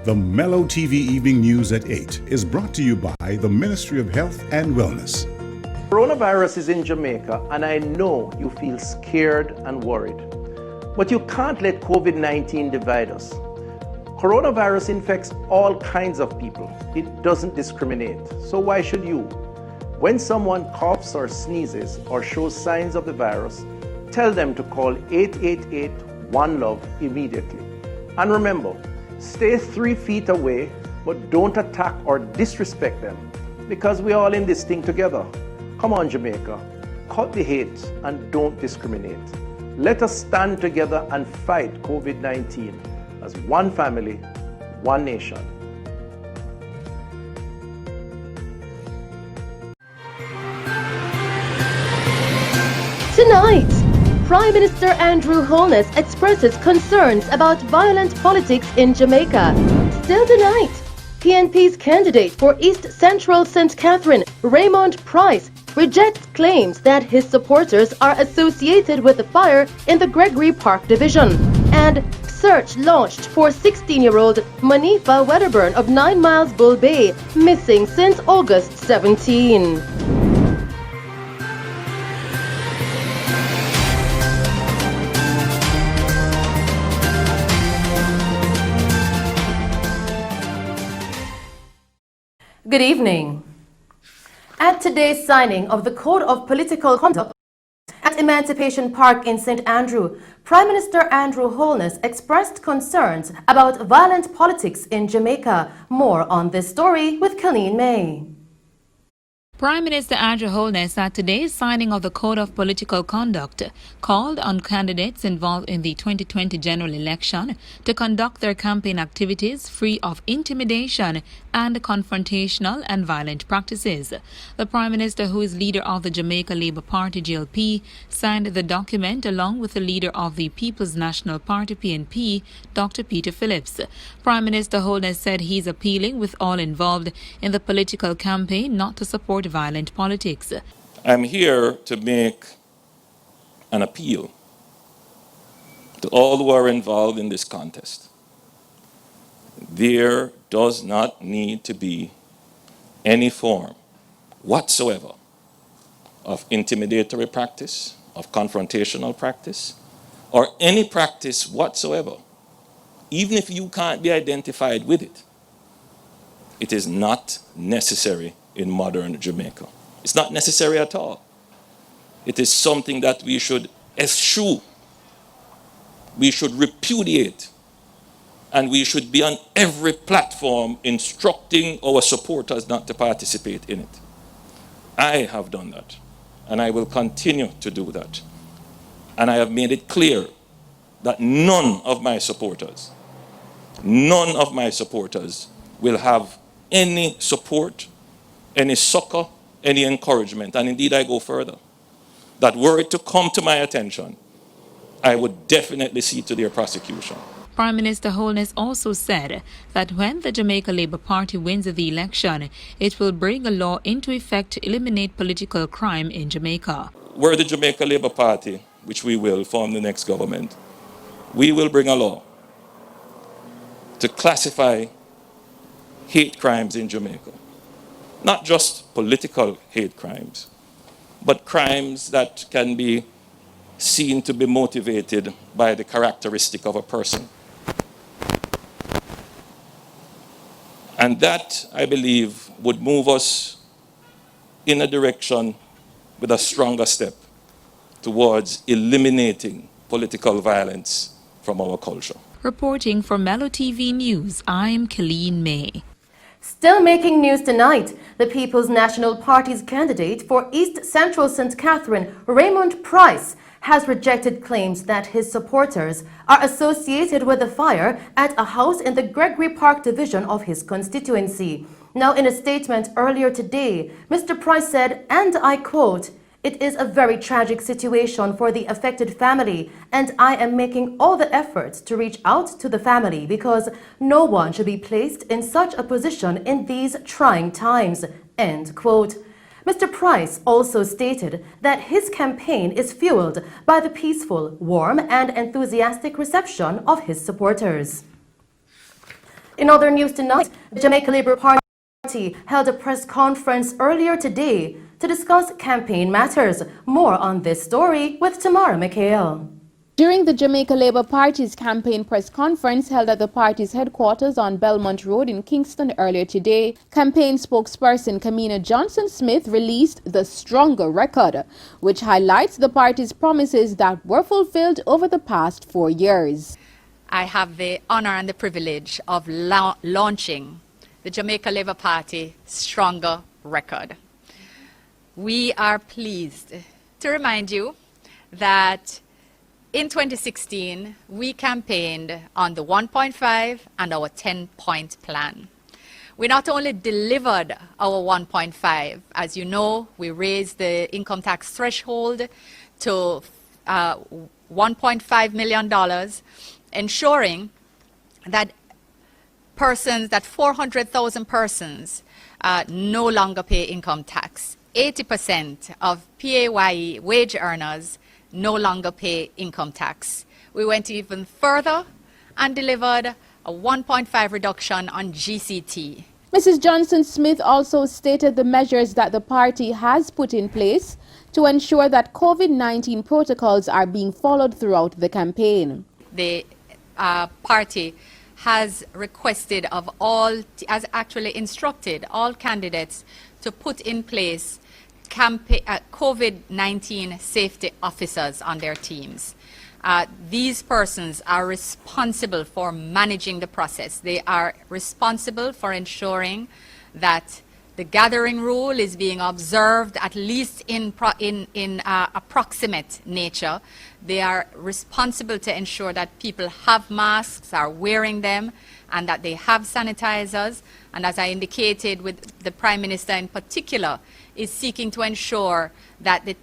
The Mello TV Evening News at 8 is brought to you by the Ministry of Health and Wellness. Coronavirus is in Jamaica, and I know you feel scared and worried. But you can't let COVID-19 divide us. Coronavirus infects all kinds of people. It doesn't discriminate. So why should you? When someone coughs or sneezes or shows signs of the virus, tell them to call 888-1-LOVE immediately. And remember, stay 3 feet away, but don't attack or disrespect them, because we're all in this thing together. Come on, Jamaica, cut the hate and don't discriminate. Let us stand together and fight COVID-19 as one family, one nation. Tonight, Prime Minister Andrew Holness expresses concerns about violent politics in Jamaica. Still tonight, PNP's candidate for East Central St. Catherine, Raymond Price, rejects claims that his supporters are associated with the fire in the Gregory Park division. And search launched for 16-year-old Manifa Wedderburn of 9 Miles Bull Bay, missing since August 17. Good evening. At today's signing of the Code of Political Conduct at Emancipation Park in St. Andrew, Prime Minister Andrew Holness expressed concerns about violent politics in Jamaica. More on this story with Colleen May. Prime Minister Andrew Holness at today's signing of the Code of Political Conduct called on candidates involved in the 2020 general election to conduct their campaign activities free of intimidation and confrontational and violent practices. The Prime Minister, who is leader of the Jamaica Labour Party (JLP), signed the document along with the leader of the People's National Party (PNP), Dr. Peter Phillips. Prime Minister Holness said he's appealing with all involved in the political campaign not to support violent politics. I'm here to make an appeal to all who are involved in this contest. There does not need to be any form whatsoever of intimidatory practice, of confrontational practice, or any practice whatsoever. Even if you can't be identified with it, it is not necessary in modern Jamaica. It's not necessary at all. It is something that we should eschew, we should repudiate, and we should be on every platform instructing our supporters not to participate in it. I have done that, and I will continue to do that. And I have made it clear that none of my supporters will have any support, any succor, any encouragement. And indeed, I go further. That were it to come to my attention, I would definitely see to their prosecution. Prime Minister Holness also said that when the Jamaica Labour Party wins the election, it will bring a law into effect to eliminate political crime in Jamaica. Were the Jamaica Labour Party, which we will form the next government, we will bring a law to classify hate crimes in Jamaica. Not just political hate crimes, but crimes that can be seen to be motivated by the characteristic of a person. And that, I believe, would move us in a direction with a stronger step towards eliminating political violence from our culture. Reporting for Mello TV News, I'm Colleen May. Still making news tonight, the People's National Party's candidate for East Central St. Catherine, Raymond Price, has rejected claims that his supporters are associated with the fire at a house in the Gregory Park division of his constituency. Now, in a statement earlier today, Mr. Price said, and I quote, "It is a very tragic situation for the affected family, and I am making all the efforts to reach out to the family because no one should be placed in such a position in these trying times." End quote. Mr. Price also stated that his campaign is fueled by the peaceful, warm, and enthusiastic reception of his supporters. In other news tonight, the Jamaica Labour Party held a press conference earlier today to discuss campaign matters. More on this story with Tamara Mikhail. During the Jamaica Labour Party's campaign press conference held at the party's headquarters on Belmont Road in Kingston earlier today, campaign spokesperson Kamina Johnson-Smith released the Stronger Record, which highlights the party's promises that were fulfilled over the past 4 years. I have the honor and the privilege of launching the Jamaica Labour Party Stronger Record. We are pleased to remind you that in 2016, we campaigned on the 1.5 and our 10-point plan. We not only delivered our 1.5, as you know, we raised the income tax threshold to $1.5 million, ensuring that 400,000 persons no longer pay income tax. 80% of PAYE wage earners no longer pay income tax. We went even further and delivered a 1.5 reduction on GCT. Mrs. Johnson-Smith also stated the measures that the party has put in place to ensure that COVID-19 protocols are being followed throughout the campaign. The party has requested of all, has actually instructed all candidates to put in place COVID-19 safety officers on their teams. These persons are responsible for managing the process. They are responsible for ensuring that the gathering rule is being observed, at least in approximate nature. They are responsible to ensure that people have masks, are wearing them, and that they have sanitizers. And as I indicated, with the Prime Minister in particular, is seeking to ensure that the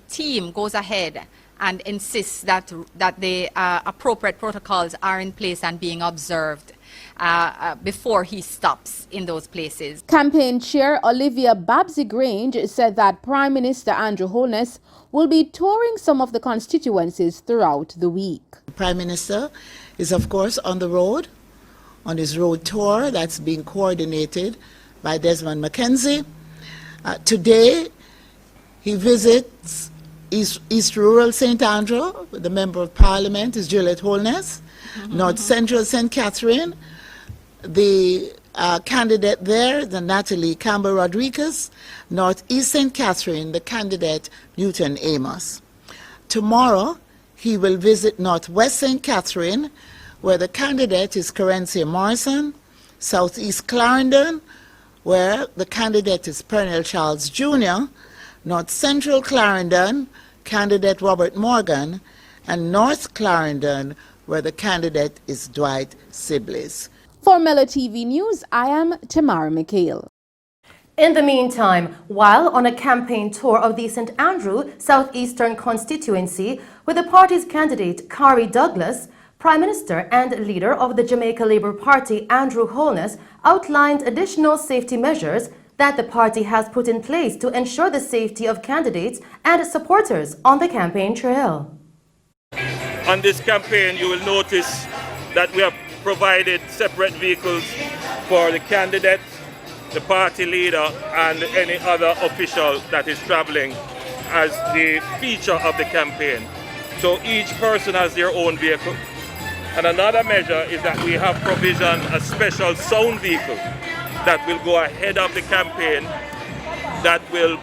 team goes ahead and insists that the appropriate protocols are in place and being observed before he stops in those places. Campaign Chair Olivia Babsy-Grange said that Prime Minister Andrew Holness will be touring some of the constituencies throughout the week. The Prime Minister is, of course, on the road, on his road tour that's being coordinated by Desmond McKenzie. Today, he visits East Rural St. Andrew. The Member of Parliament is Juliet Holness. North Central St. Catherine, the candidate there, the Natalie Campbell Rodriguez. North East St. Catherine, the candidate Newton Amos. Tomorrow, he will visit Northwest St. Catherine, where the candidate is Carencia Morrison. Southeast Clarendon, where the candidate is Pernell Charles Jr., North Central Clarendon, candidate Robert Morgan, and North Clarendon, where the candidate is Dwight Sibley's. For Mello TV News, I am Tamara Mikhail. In the meantime, while on a campaign tour of the St. Andrew Southeastern constituency with the party's candidate Kari Douglas, Prime Minister and leader of the Jamaica Labour Party, Andrew Holness, outlined additional safety measures that the party has put in place to ensure the safety of candidates and supporters on the campaign trail. On this campaign, you will notice that we have provided separate vehicles for the candidate, the party leader, and any other official that is traveling as the feature of the campaign. So each person has their own vehicle. And another measure is that we have provisioned a special sound vehicle that will go ahead of the campaign, that will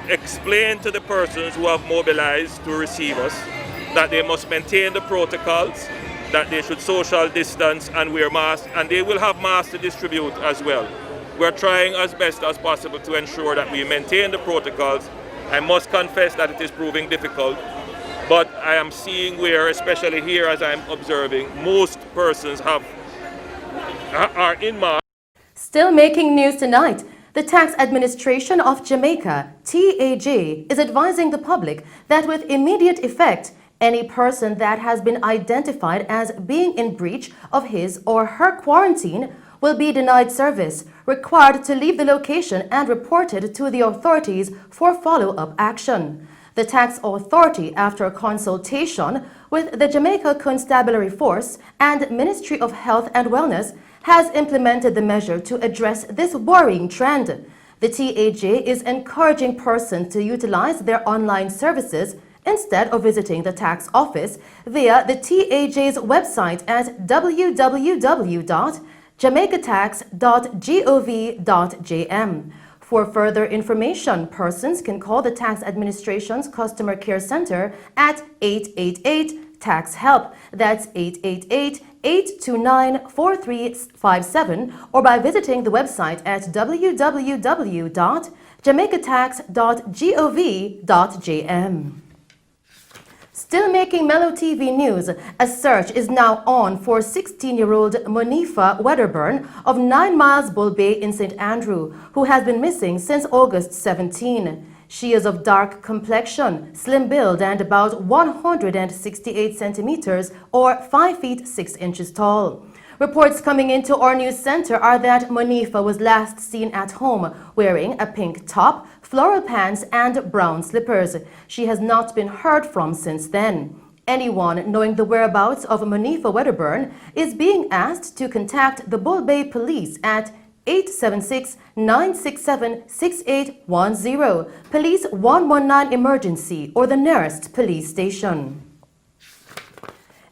explain to the persons who have mobilized to receive us that they must maintain the protocols, that they should social distance and wear masks, and they will have masks to distribute as well. We're trying as best as possible to ensure that we maintain the protocols. I must confess that it is proving difficult, but I am seeing where, especially here as I'm observing, most persons are in masks. Still making news tonight, the Tax Administration of Jamaica, TAJ, is advising the public that with immediate effect, any person that has been identified as being in breach of his or her quarantine will be denied service, required to leave the location and reported to the authorities for follow-up action. The tax authority, after consultation with the Jamaica Constabulary Force and Ministry of Health and Wellness, has implemented the measure to address this worrying trend. The TAJ is encouraging persons to utilize their online services instead of visiting the tax office via the TAJ's website at www.jamaicatax.gov.jm. For further information, persons can call the Tax Administration's Customer Care Center at 888-TAX-HELP. That's 888-829-4357, or by visiting the website at www.jamaicatax.gov.jm. Still making Mello TV news, a search is now on for 16-year-old Monifa Wedderburn of 9 Miles Bull Bay in St. Andrew, who has been missing since August 17. She is of dark complexion, slim build, and about 168 centimeters or 5 feet 6 inches tall. Reports coming into our news center are that Monifa was last seen at home wearing a pink top, floral pants and brown slippers. She has not been heard from since then. Anyone knowing the whereabouts of Monifa Wedderburn is being asked to contact the Bull Bay Police at 876-967-6810, Police 119 Emergency, or the nearest police station.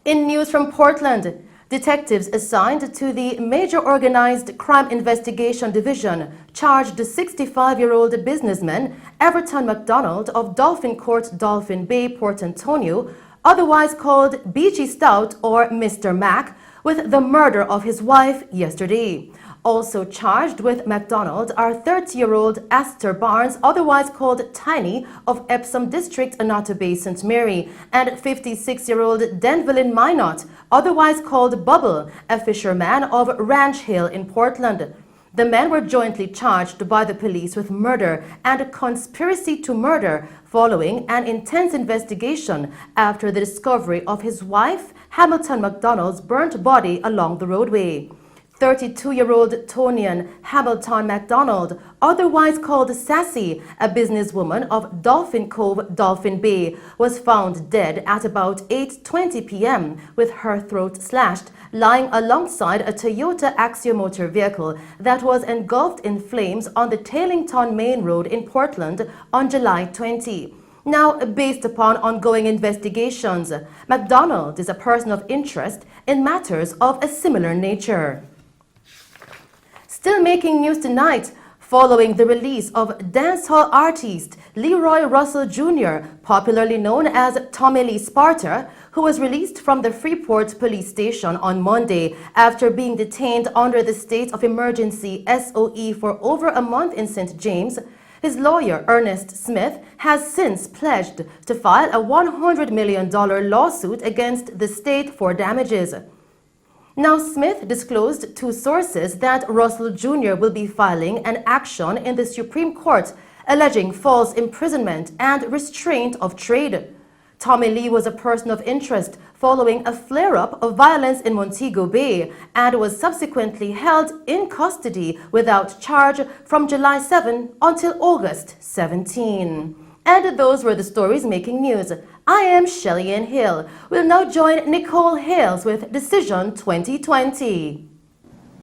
In news from Portland, detectives assigned to the Major Organized Crime Investigation Division charged the 65-year-old businessman Everton McDonald of Dolphin Court, Dolphin Bay, Port Antonio, otherwise called BG Stout or Mr. Mac, with the murder of his wife yesterday. Also charged with McDonald are 30-year-old Astor Barnes, otherwise called Tiny, of Epsom District, Anata Bay, St. Mary, and 56-year-old Denvelin Minot, otherwise called Bubble, a fisherman of Ranch Hill in Portland. The men were jointly charged by the police with murder and conspiracy to murder following an intense investigation after the discovery of his wife, Hamilton McDonald's burnt body along the roadway. 32-year-old Tonian Hamilton MacDonald, otherwise called Sassy, a businesswoman of Dolphin Cove, Dolphin Bay, was found dead at about 8:20 p.m. with her throat slashed, lying alongside a Toyota Axio motor vehicle that was engulfed in flames on the Tailington Main Road in Portland on July 20. Now, based upon ongoing investigations, MacDonald is a person of interest in matters of a similar nature. Still making news tonight, following the release of dancehall artist Leroy Russell Jr., popularly known as Tommy Lee Sparta, who was released from the Freeport police station on Monday after being detained under the state of emergency SOE for over a month in St. James. His lawyer, Ernest Smith, has since pledged to file a $100 million lawsuit against the state for damages. Now, Smith disclosed to sources that Russell Jr. will be filing an action in the Supreme Court alleging false imprisonment and restraint of trade. Tommy Lee was a person of interest following a flare-up of violence in Montego Bay and was subsequently held in custody without charge from July 7 until August 17. And those were the stories making news. I am Shelley Ann Hill. We'll now join Nicole Hales with Decision 2020.